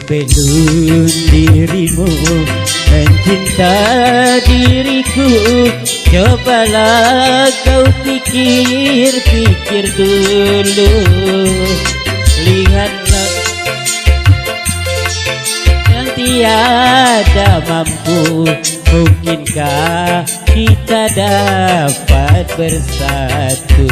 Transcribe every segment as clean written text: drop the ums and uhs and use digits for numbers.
sebelum dirimu mencinta diriku. Cobalah kau pikir-pikir dulu. Lihatlah yang tiada mampu, mungkinkah kita dapat bersatu?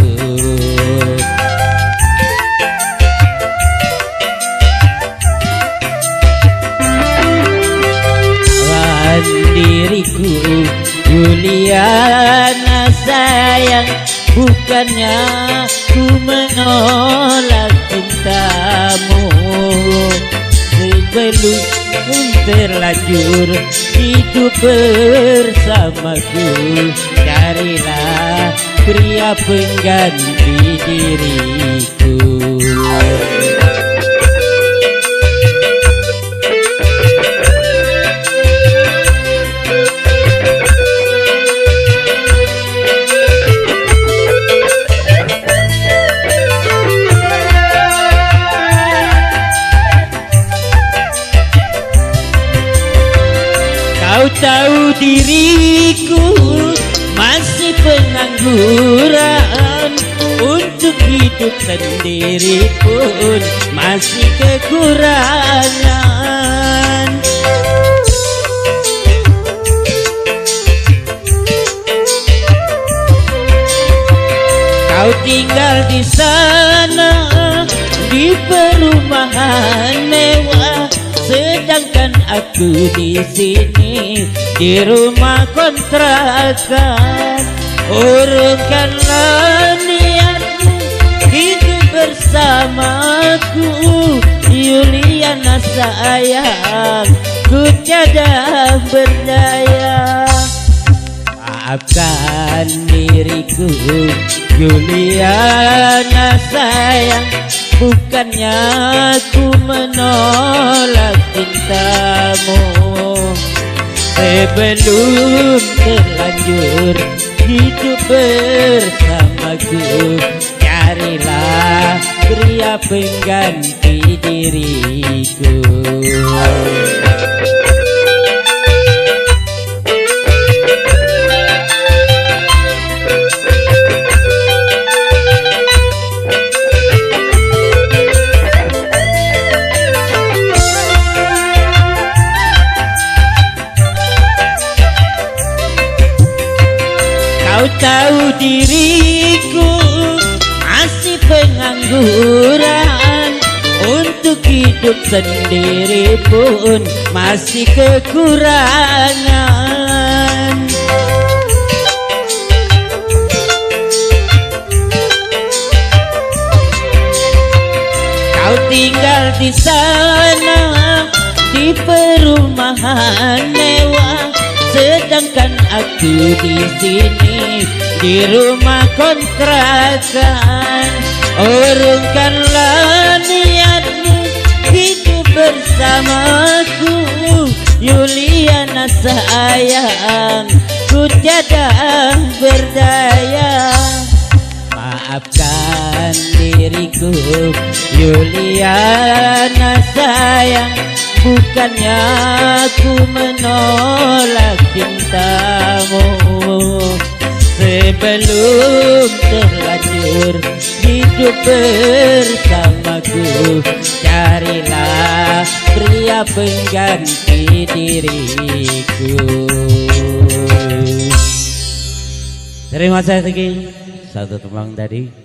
Diriku Juliana sayang, bukannya ku menolak cintamu. Sebelum terlanjur hidup bersamaku, carilah pria pengganti diriku. Kau tahu diriku masih pengangguran, untuk hidup sendiri pun masih kekurangan. Kau tinggal di sana di perumahan mewah, sedangkan aku di sini di rumah kontrakan. Urungkanlah niatmu hidup bersamaku, Juliana sayang, ku tiada berdaya. Maafkan diriku Juliana sayang, bukannya ku menolak cintamu. Sebelum terlanjur hidup bersamaku, carilah pria pengganti diriku. Kau tahu diriku masih pengangguran, untuk hidup sendiri pun masih kekurangan. Kau tinggal di sana di perumahan mewah, sedangkan aku di sini di rumah kontrakan. Urungkanlah niatmu hidup bersamaku, Juliana sayang, ku tiada berdaya. Maafkan diriku Juliana sayang, bukannya ku menolak cintamu. Sebelum terlanjur hidup bersamaku, carilah pria pengganti diriku. Terima kasih lagi. Satu tembang tadi.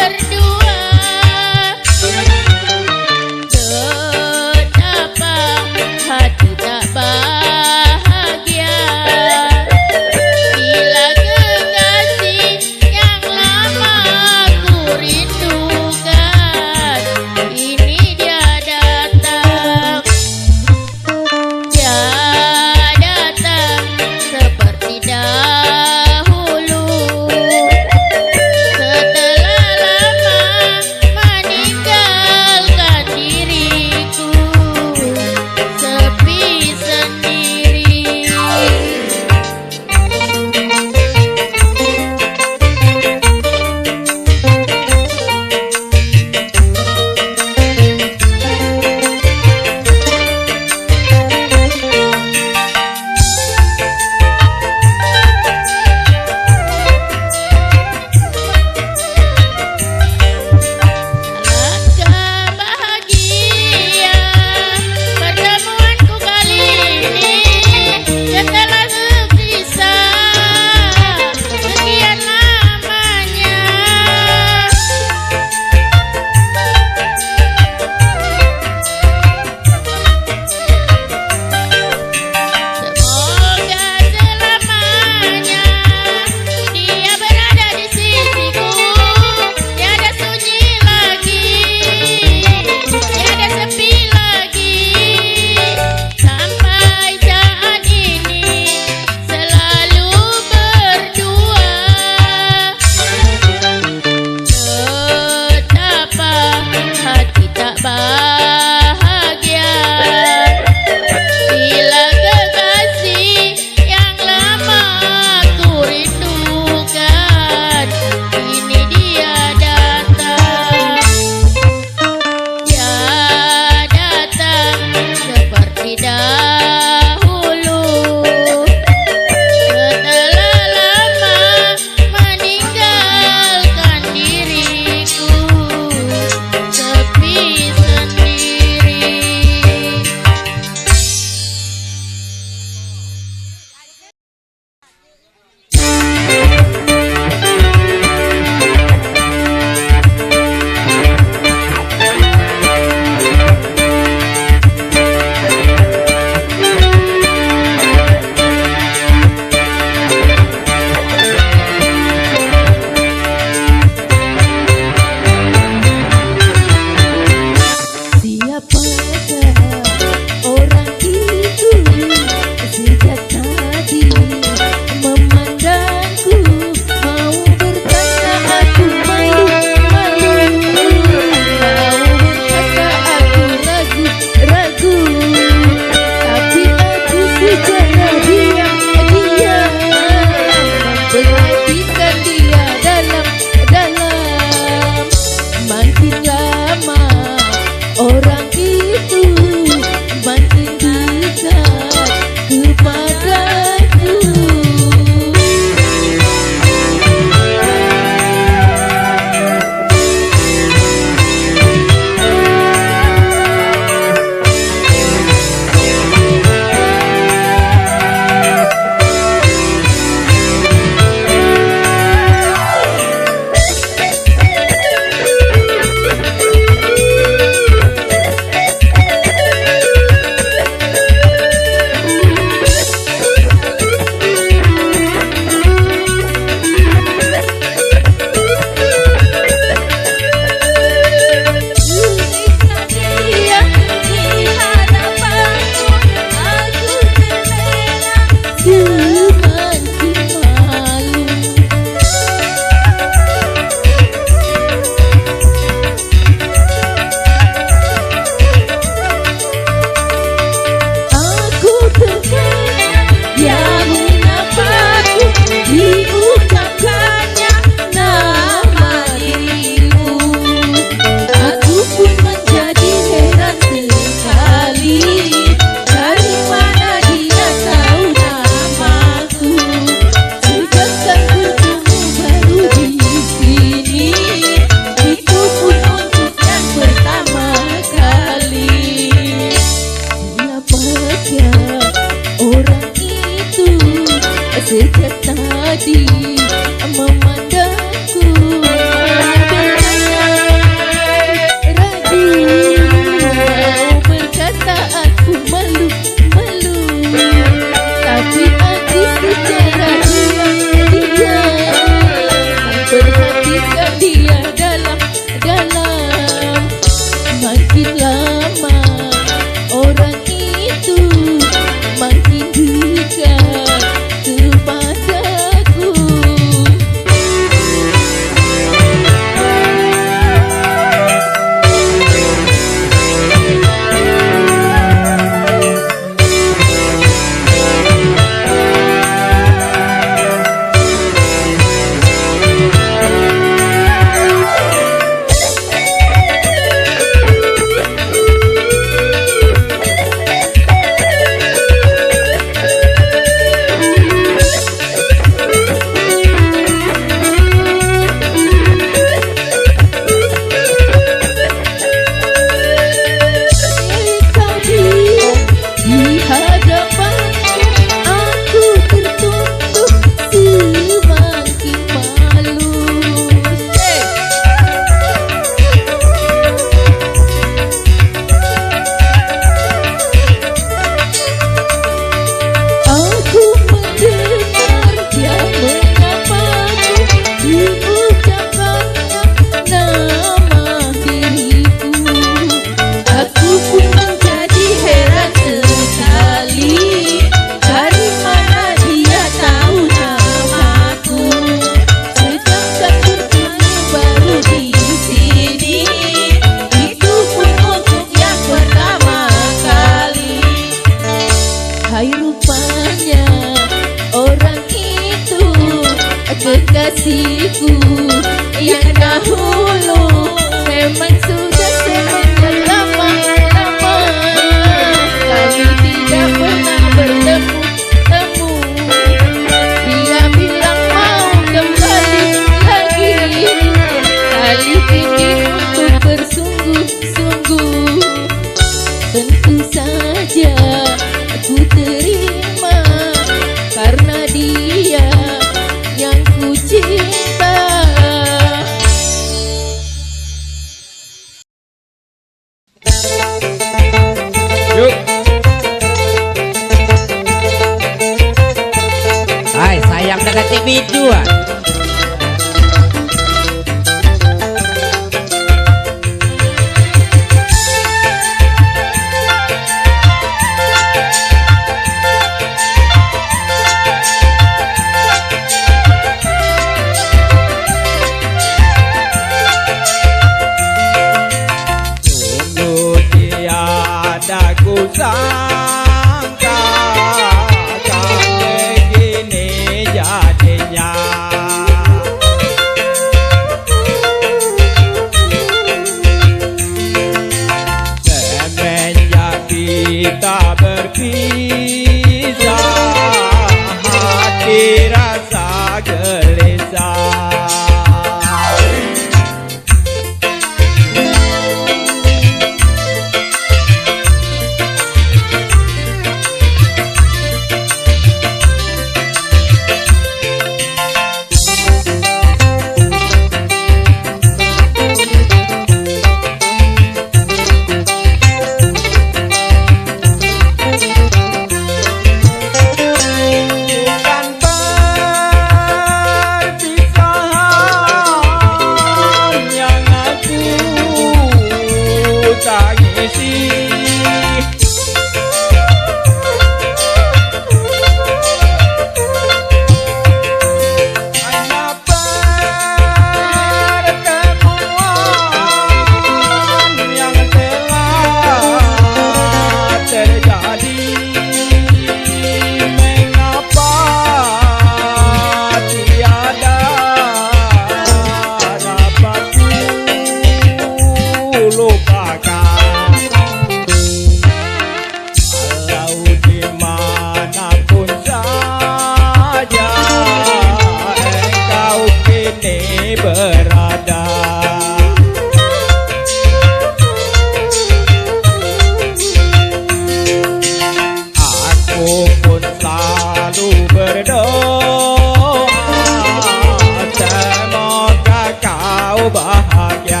bahagia.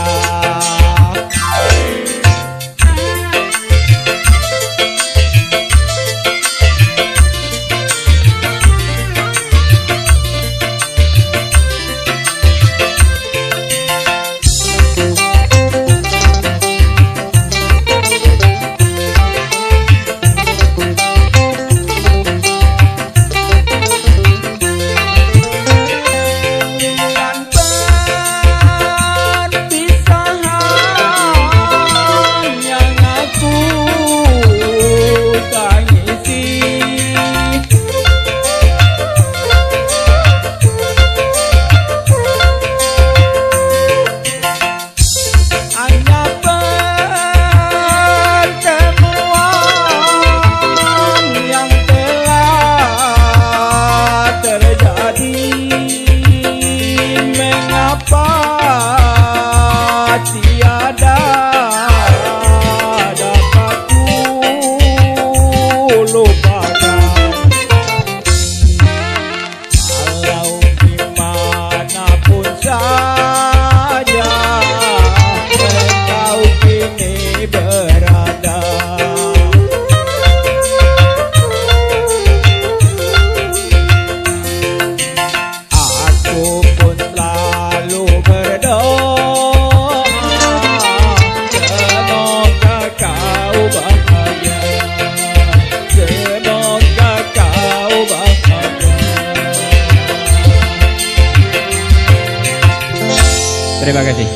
Tiada dapat ku lupakan, walau dimanapun saja engkau kini berada. Aku pun selalu berdoa semoga kau bahagia, semoga kau bahagia. Terima kasih.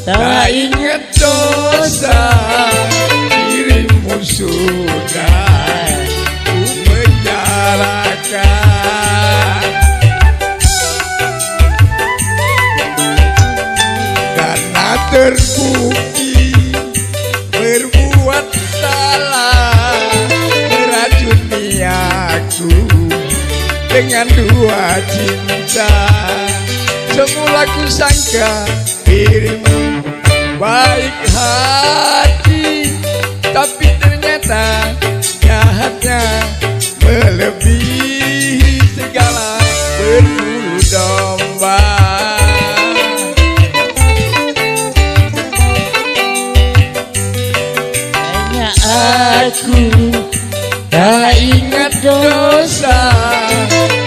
Tak ingat dosa dirimu sudah ku penjarakan, karena terbukti berbuat salah meracuni aku dengan dua cinta. Semula ku sangka dirimu baik hati, tapi ternyata jahatnya melebihi segala berbulu domba. Hanya aku Tak ingat dosa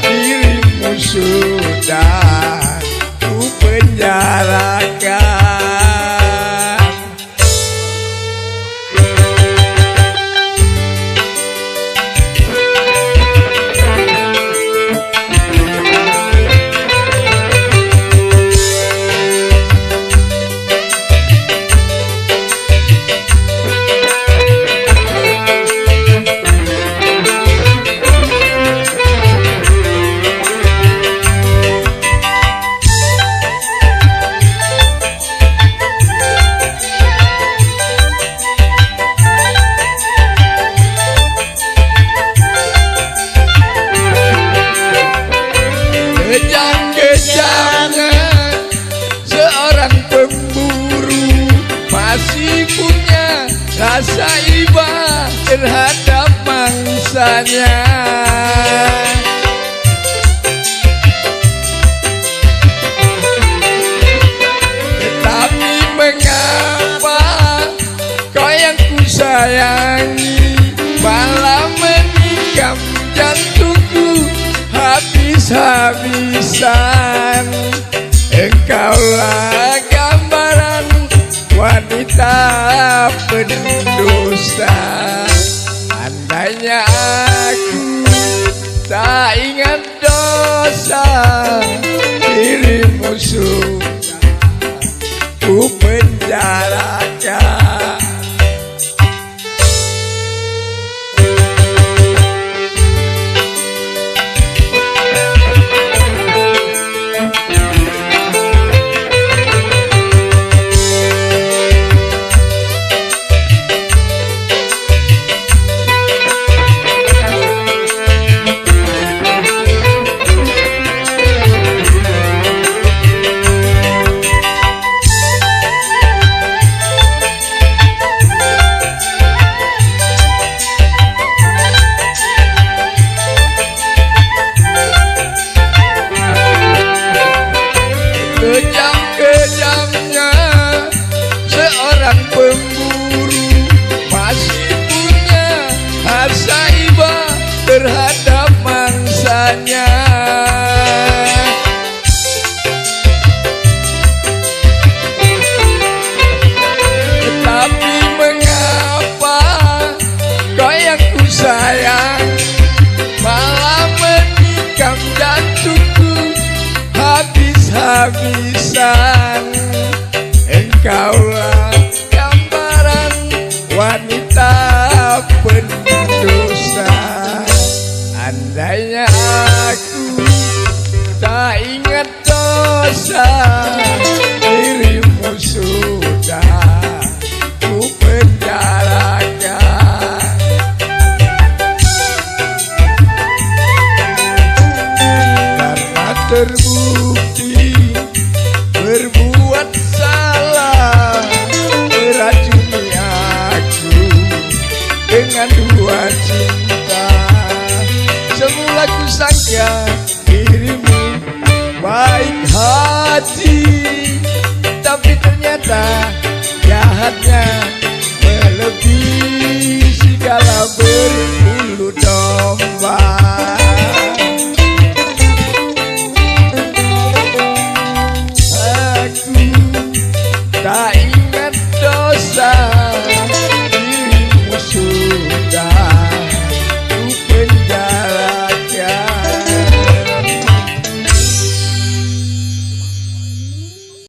dirimu sudah ku penjarakan. Kejang-kejangan seorang pemburu masih punya rasa iba terhadap mangsanya. Tetapi mengapa pisan. Engkaulah gambaran wanita pendosa. Andainya aku tak ingat dosa, dirimu sudah ku penjarakan. Kejam-kejamnya seorang pemburu masih punya rasa iba terhadap mangsanya. Tetapi mengapa kau yang ku sayang malah menikam jantungku habis-habisan. Engkaulah gambaran wanita pendosa. Andainya aku tak ingat dosa, dirimu sudah ku penjarakan. Karena terbukti berbuat salah, meracuni aku dengan dua cinta. Semula ku sangka dirimu baik hati, tapi ternyata jahatnya melebihi segala berbulu domba. Tak